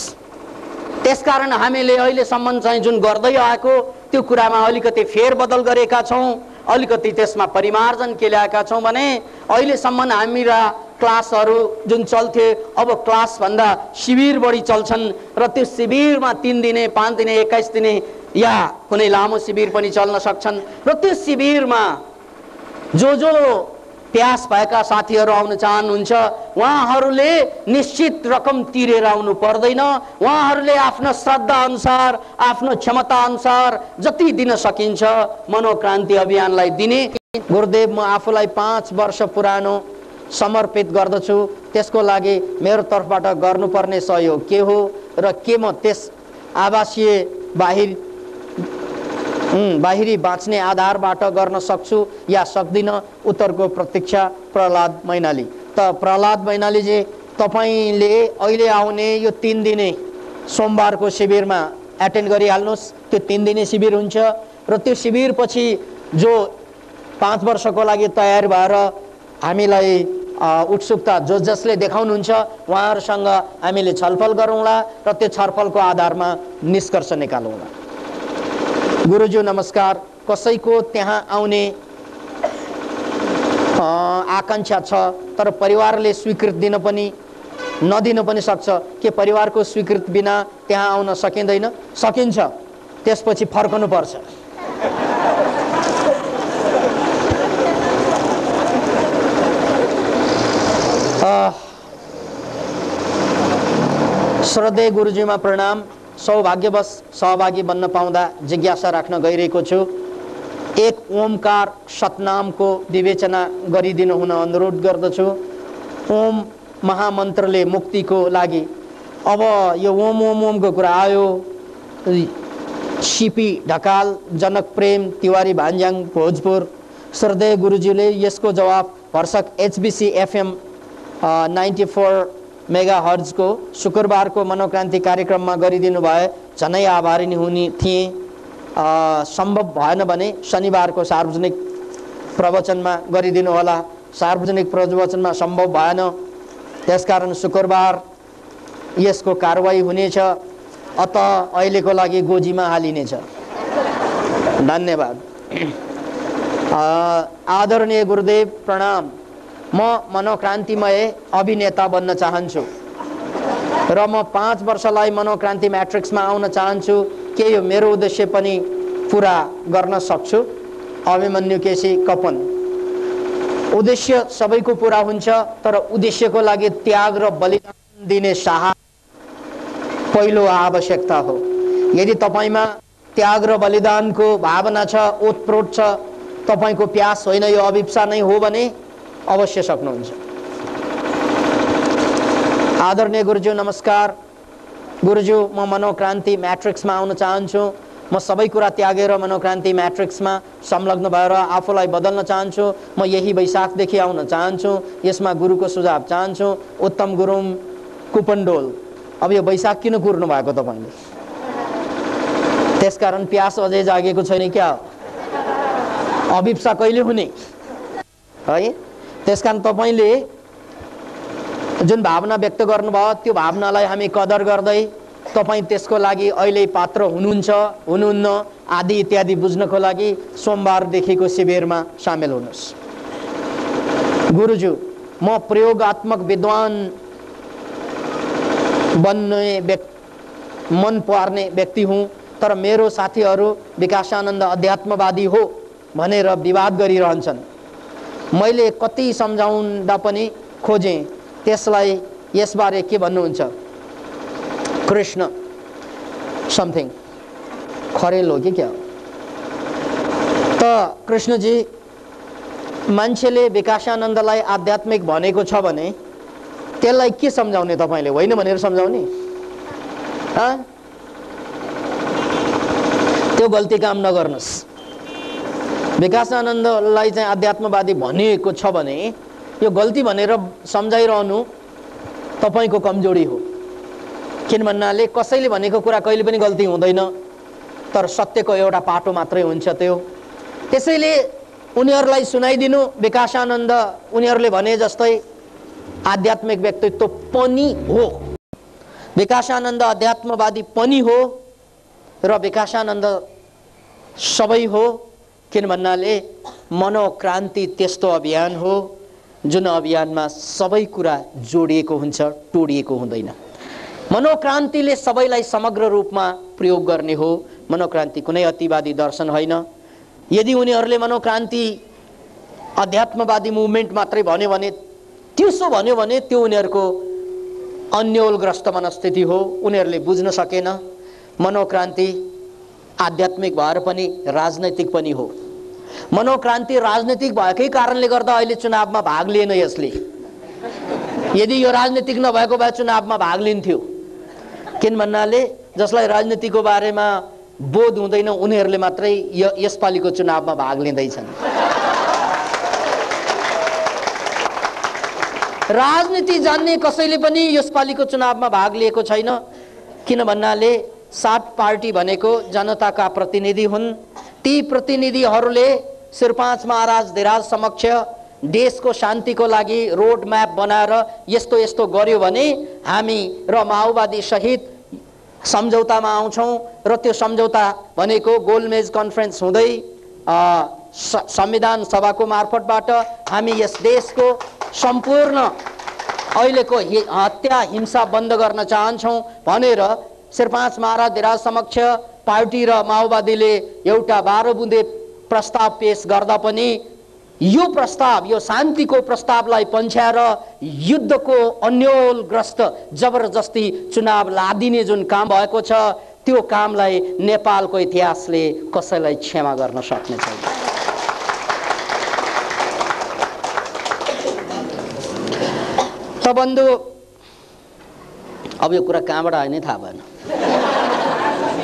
[SPEAKER 1] त्यसकारण हामीले अहिलेसम्म चाहिँ जुन गर्दै आएको त्यो कुरामा अलिकति फेरबदल गरेका छौँ, अलिकति त्यसमा परिमार्जन के ल्याएका छौँ भने अहिलेसम्म हामीरा क्लासहरू जुन चल्थे अब क्लासभन्दा शिविर बढी चल्छन् र त्यो शिविरमा 3 दिने, 5 दिने, 21 दिने या कुनै लामो शिविर पनि चल्न सक्छन्। र त्यो शिविरमा जो प्यास भएका साथीहरू आउन चाहनुहुन्छ उहाँहरूले निश्चित रकम तिरेर आउनु पर्दैन। उहाँहरूले आफ्नो श्रद्धा अनुसार, आफ्नो क्षमता अनुसार जति दिन सकिन्छ मनोक्रान्ति अभियानलाई दिने। गुरुदेव, म आफूलाई 5 वर्ष पुरानो समर्पित गर्दछु, त्यसको लागि मेरो तर्फबाट गर्नुपर्ने सहयोग के हो र के म त्यस आवासीय बाहिरी बाँच्ने आधारबाट गर्न सक्छु या सक्दिन? उत्तरको प्रतीक्षा प्रहलाद मैनाली। त प्रहलाद मैनालीजी, तपाईँले अहिले आउने यो 3 दिने सोमबारको शिविरमा एटेन्ड गरिहाल्नुहोस्। त्यो 3 दिने शिविर हुन्छ र त्यो शिविर पछि जो 5 वर्षको लागि तयार भएर हामीलाई उत्सुकता जसले देखाउनुहुन्छ उहाँहरूसँग हामीले छलफल गरौँला र त्यो छलफलको आधारमा निष्कर्ष निकालौँला। गुरुज्यू नमस्कार। कसैको त्यहाँ आउने आकांक्षा छ तर परिवारले स्वीकृति दिन पनि नदिन पनि सक्छ के परिवारको स्वीकृति बिना त्यहाँ आउन सकिँदैन? सकिन्छ, त्यसपछि फर्कनु पर्छ। श्रद्धेय गुरुजीमा प्रणाम। सौभाग्यवश सहभागी बन्न पाउँदा जिज्ञासा राख्न गइरहेको छु। एक ओमकार सतनामको विवेचना गरिदिनु हुन अनुरोध गर्दछु। ओम महामन्त्रले मुक्तिको लागि। अब यो ओम ओम ओमको कुरा आयो। सिपी ढकाल, जनक प्रेम तिवारी भान्ज्याङ भोजपुर श्रद्धेय गुरुजीले यसको जवाब भर्सक HBC FM 94 मेगा हर्जको शुक्रबारको मनोक्रान्ति कार्यक्रममा गरिदिनु भए झनै आभारी हुने थिए। सम्भव भएन भने शनिबारको सार्वजनिक प्रवचनमा गरिदिनु होला। सार्वजनिक प्रवचनमा सम्भव भएन, त्यसकारण शुक्रबार यसको कारवाही हुनेछ। अत अहिलेको लागि गोजीमा हालिनेछ। धन्यवाद। आदरणीय गुरुदेव प्रणाम। म मनोक्रान्तिमय अभिनेता बन्न चाहन्छु र म 5 वर्षलाई मनोक्रान्ति म्याट्रिक्समा आउन चाहन्छु। के यो मेरो उद्देश्य पनि पुरा गर्न सक्छु? अभिमन्यु केसी कपन। उद्देश्य सबैको पुरा हुन्छ, तर उद्देश्यको लागि त्याग र बलिदान दिने साहस पहिलो आवश्यकता हो। यदि तपाईमा त्याग र बलिदानको भावना छ, ओतप्रोत छ, तपाईको प्यास होइन यो अभिप्सा नै हो भने अवश्य सक्नुहुन्छ। आदरणीय गुरुज्यू नमस्कार। गुरुज्यू, म मनोक्रान्ति म्याट्रिक्समा आउन चाहन्छु। म सबै कुरा त्यागेर मनोक्रान्ति म्याट्रिक्समा संलग्न भएर आफूलाई बदल्न चाहन्छु। म यही वैशाखदेखि आउन चाहन्छु। यसमा गुरुको सुझाव चाहन्छु। उत्तम गुरुङ कुपनडोल। अब यो वैशाख किन कुर्नु भएको तपाईले? त्यसकारण प्यास अझै जागेको छैन क्या? अभिप्सा कहिले हुने है? त्यसकारण तपाईले जुन भावना व्यक्त गर्नुभयो त्यो भावनालाई हामी कदर गर्दै तपाई त्यसको लागि अहिले पात्र हुनुहुन्छ हुनुहुन्न आदि इत्यादि बुझ्नको लागि सोमबारदेखिको शिविरमा सामेल हुनुहोस्। गुरुज्यू, म प्रयोगात्मक विद्वान बन्ने मन पर्ने व्यक्ति हुँ, तर मेरो साथीहरू विकासानन्द अध्यात्मवादी हो भनेर विवाद गरिरहन्छन्। मैले कति सम्झाउँदा पनि खोजेँ, त्यसलाई यसबारे के भन्नुहुन्छ? कृष्ण समथिङ खरेल हो कि क्या? त कृष्णजी, मान्छेले विकासानन्दलाई आध्यात्मिक भनेको छ भने त्यसलाई के सम्झाउने? तपाईले होइन भनेर सम्झाउने? त्यो गल्ती काम नगर्नुस्। विकासानन्दलाई चाहिँ आध्यात्मवादी भनेको छ भने यो गल्ती भनेर सम्झाइरहनु तपाईको कमजोरी हो। किन भन्नाले कसैले भनेको कुरा कहिले पनि गल्ती हुँदैन, तर सत्यको एउटा पाटो मात्रै हुन्छ त्यो। त्यसैले उनीहरूलाई सुनाइदिनु, विकासानन्द उनीहरूले भने जस्तै आध्यात्मिक व्यक्तित्व पनि हो, विकासानन्द अध्यात्मवादी पनि हो र विकासानन्द सबै हो। किन भन्नाले मनोक्रान्ति त्यस्तो अभियान हो जुन अभियानमा सबै कुरा जोडिएको हुन्छ, टोडिएको हुँदैन। मनोक्रान्तिले सबैलाई समग्र रूपमा प्रयोग गर्ने हो। मनोक्रान्ति कुनै अतिवादी दर्शन होइन। यदि उनीहरूले मनोक्रान्ति अध्यात्मवादी मुभमेन्ट मात्रै भन्यो भने, त्यसो भन्यो भने त्यो उनीहरूको अन्योलग्रस्त मनस्थिति हो। उनीहरूले बुझ्न सकेन मनोक्रान्ति आध्यात्मिक भएर पनि राजनैतिक पनि हो। मनोक्रान्ति राजनैतिक भएकै कारणले गर्दा अहिले चुनावमा भाग लिएन यसले। यदि यो राजनीतिक नभएको भए चुनावमा भाग लिन्थ्यो। किन भन्नाले जसलाई राजनीतिको बारेमा बोध हुँदैन उनीहरूले मात्रै यसपालिको चुनावमा भाग लिँदैछन्। राजनीति जान्ने कसैले पनि यसपालिको चुनावमा भाग लिएको छैन। किन भन्नाले 7 पार्टी भनेको जनताका प्रतिनिधि हुन्। ती प्रतिनिधिहरूले शिरपाँच महाराज धिराज समक्ष देशको शान्तिको लागि रोड म्याप बनाएर यस्तो यस्तो गर्यो भने हामी र माओवादी सहित सम्झौतामा आउँछौँ र त्यो सम्झौता भनेको गोलमेज कन्फरेन्स हुँदै संविधान सभाको मार्फतबाट हामी यस देशको सम्पूर्ण अहिलेको हत्या हिंसा बन्द गर्न चाहन्छौँ भनेर शिरपाँच महाराज धिराज समक्ष पार्टी र माओवादीले एउटा 12 बुँदे प्रस्ताव पेश गर्दा पनि यो प्रस्ताव, यो शान्तिको प्रस्तावलाई पन्छ्याएर युद्धको अन्योलग्रस्त जबरजस्ती चुनाव लादिने जुन काम भएको छ त्यो कामलाई नेपालको इतिहासले कसैलाई क्षमा गर्न सक्ने छैन। त बन्धु, अब यो कुरा कहाँबाट आयो नि थाहा भएन।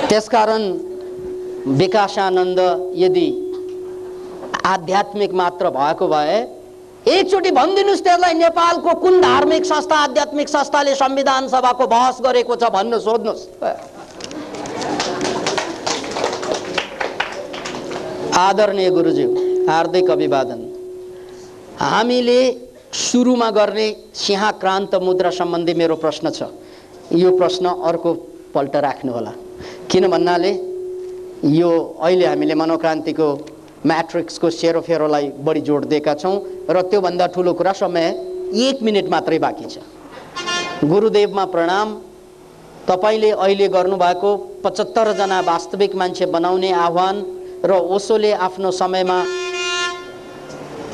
[SPEAKER 1] त्यसकारण विकासानन्द यदि आध्यात्मिक मात्र भएको भए एकचोटि भनिदिनुस् त्यसलाई, नेपालको कुन धार्मिक संस्था आध्यात्मिक संस्थाले संविधान सभाको बहस गरेको छ भन्नु सोध्नुस्। आदरणीय गुरुज्यू, हार्दिक अभिवादन। हामीले सुरुमा गर्ने सिंहक्रान्त मुद्रा सम्बन्धी मेरो प्रश्न छ। यो प्रश्न अर्को पल्ट राख्नु होला, किन भन्नाले यो अहिले हामीले मनोक्रान्तिको म्याट्रिक्सको सेरोफेरोलाई बढी जोड दिएका छौँ र त्योभन्दा ठुलो कुरा समय 1 मिनेट मात्रै बाँकी छ। गुरुदेवमा प्रणाम। तपाईले अहिले गर्नुभएको 75 जना वास्तविक मान्छे बनाउने आह्वान र ओशोले आफ्नो समयमा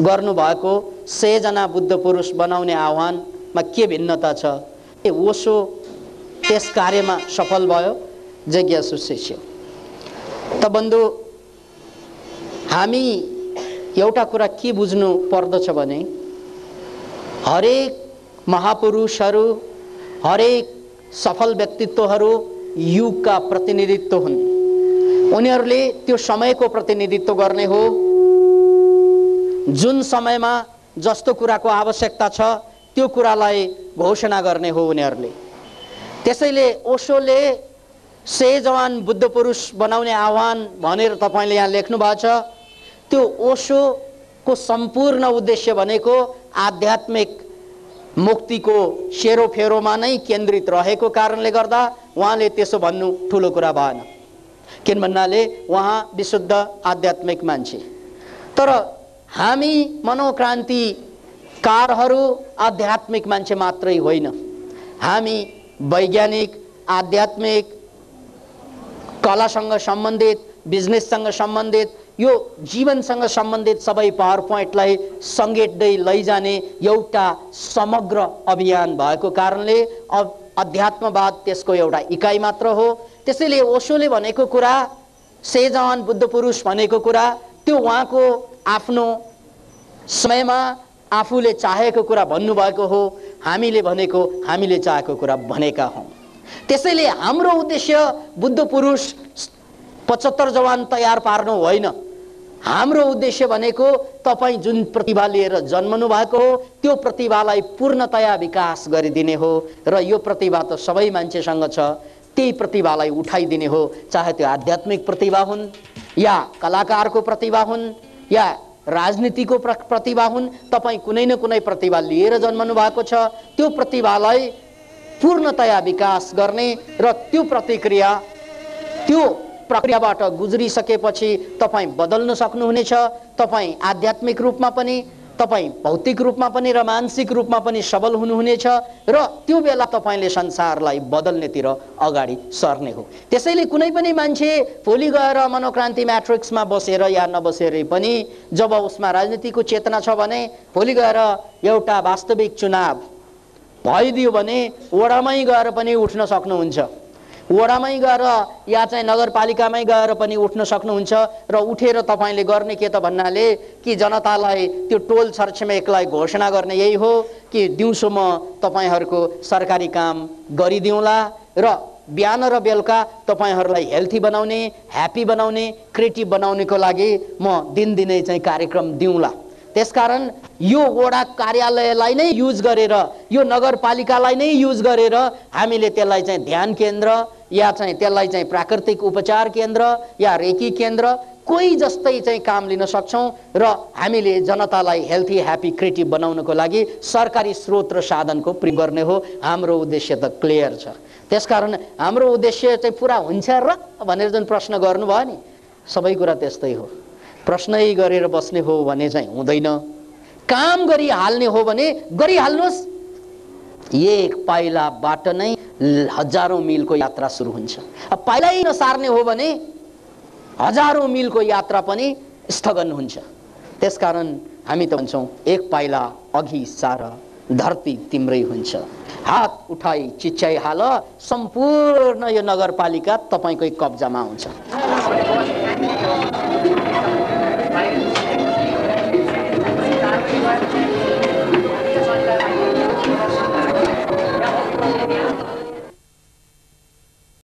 [SPEAKER 1] गर्नुभएको 100 जना बुद्ध पुरुष बनाउने आह्वानमा के भिन्नता छ? ओशो त्यस कार्यमा सफल भयो, जिज्ञासु शिष्य। त बन्धु, हामी एउटा कुरा के बुझ्नु पर्दछ भने हरेक महापुरुषहरू, हरेक सफल व्यक्तित्वहरू युगका प्रतिनिधित्व हुन्। उनीहरूले त्यो समयको प्रतिनिधित्व गर्ने हो। जुन समयमा जस्तो कुराको आवश्यकता छ त्यो कुरालाई घोषणा गर्ने हो उनीहरूले। त्यसैले ओशोले 100 जवान बुद्ध पुरुष बनाउने आह्वान भनेर तपाईले यहाँ लेख्नु भएको छ। त्यो ओशोको सम्पूर्ण उद्देश्य भनेको आध्यात्मिक मुक्तिको सेरोफेरोमा नै केन्द्रित रहेको कारणले गर्दा उहाँले त्यसो भन्नु ठुलो कुरा भएन, किन भन्नाले उहाँ विशुद्ध आध्यात्मिक मान्छे। तर हामी मनोक्रान्तिकारहरू आध्यात्मिक मान्छे मात्रै होइन, हामी वैज्ञानिक, आध्यात्मिक, कलासँग सम्बन्धित, बिजनेससँग सम्बन्धित, यो जीवनसँग सम्बन्धित सबै पावर पोइन्टलाई सङ्गेट्दै लैजाने एउटा समग्र अभियान भएको कारणले अध्यात्मवाद त्यसको एउटा इकाइ मात्र हो। त्यसैले ओशोले भनेको कुरा, 100 जवान बुद्ध पुरुष भनेको कुरा, त्यो उहाँको आफ्नो समयमा आफूले चाहेको कुरा भन्नुभएको हो। हामीले भनेको हामीले चाहेको कुरा भनेका हौँ। त्यसैले हाम्रो उद्देश्य बुद्ध पुरुष 75 जवान तयार पार्नु होइन। हाम्रो उद्देश्य भनेको तपाईँ जुन प्रतिभा लिएर जन्मनु भएको हो त्यो प्रतिभालाई पूर्णतया विकास गरिदिने हो र यो प्रतिभा त सबै मान्छेसँग छ, त्यही प्रतिभालाई उठाइदिने हो। चाहे त्यो आध्यात्मिक प्रतिभा हुन् या कलाकारको प्रतिभा हुन् या राजनीतिको प्रतिभा हुन्, तपाईँ कुनै न कुनै प्रतिभा लिएर जन्मनु भएको छ। त्यो प्रतिभालाई पूर्णतया विकास गर्ने र त्यो प्रक्रियाबाट गुज्रिसकेपछि तपाईँ बदल्न सक्नुहुनेछ। तपाईँ आध्यात्मिक रूपमा पनि, तपाईँ भौतिक रूपमा पनि र मानसिक रूपमा पनि सबल हुनुहुनेछ र त्यो बेला तपाईँले संसारलाई बदल्नेतिर अगाडि सर्ने हो। त्यसैले कुनै पनि मान्छे भोलि गएर मनोक्रान्ति म्याट्रिक्समा बसेर या नबसेर पनि जब उसमा राजनीतिको चेतना छ भने भोलि गएर एउटा वास्तविक चुनाव भइदियो भने वडामै गएर पनि उठ्न सक्नुहुन्छ, वडामै गएर या चाहिँ नगरपालिकामै गएर पनि उठ्न सक्नुहुन्छ र उठेर तपाईले गर्ने के त भन्नाले कि जनतालाई त्यो टोल छरछिमेकलाई घोषणा गर्ने यही हो कि दिउँसो म तपाईहरूको सरकारी काम गरिदिउँला र बिहान र बेलुका तपाईहरूलाई हेल्थी बनाउने, ह्याप्पी बनाउने, क्रिएटिभ बनाउनेको लागि म दिनदिनै चाहिँ कार्यक्रम दिउँला। त्यसकारण यो वडा कार्यालयलाई नै युज गरेर, यो नगरपालिकालाई नै युज गरेर हामीले त्यसलाई चाहिँ ध्यान केन्द्र या चाहिँ त्यसलाई चाहिँ प्राकृतिक उपचार केन्द्र या रेकी केन्द्र कोही जस्तै चाहिँ काम लिन सक्छौं र हामीले जनतालाई हेल्थी, ह्याप्पी, क्रिएटिभ बनाउनको लागि सरकारी स्रोत र साधनको प्रयोग गर्ने हो। हाम्रो उद्देश्य त क्लियर छ। त्यसकारण हाम्रो उद्देश्य चाहिँ पुरा हुन्छ र भनेर जुन प्रश्न गर्नुभयो नि, सबै कुरा त्यस्तै हो। प्रश्नै गरेर बस्ने हो भने चाहिँ हुँदैन, काम गरिहाल्ने हो भने गरिहाल्नुहोस्। एक पाइलाबाट नै हजारौं मिलको यात्रा सुरु हुन्छ। अब पाइलै नसार्ने हो भने हजारौं मिलको यात्रा पनि स्थगन हुन्छ। त्यसकारण हामी त भन्छौं एक पाइला अघि सार धरती तिम्रै हुन्छ। हात उठाई चिच्याइ हाल, सम्पूर्ण यो नगरपालिका तपाईकै कब्जामा हुन्छ।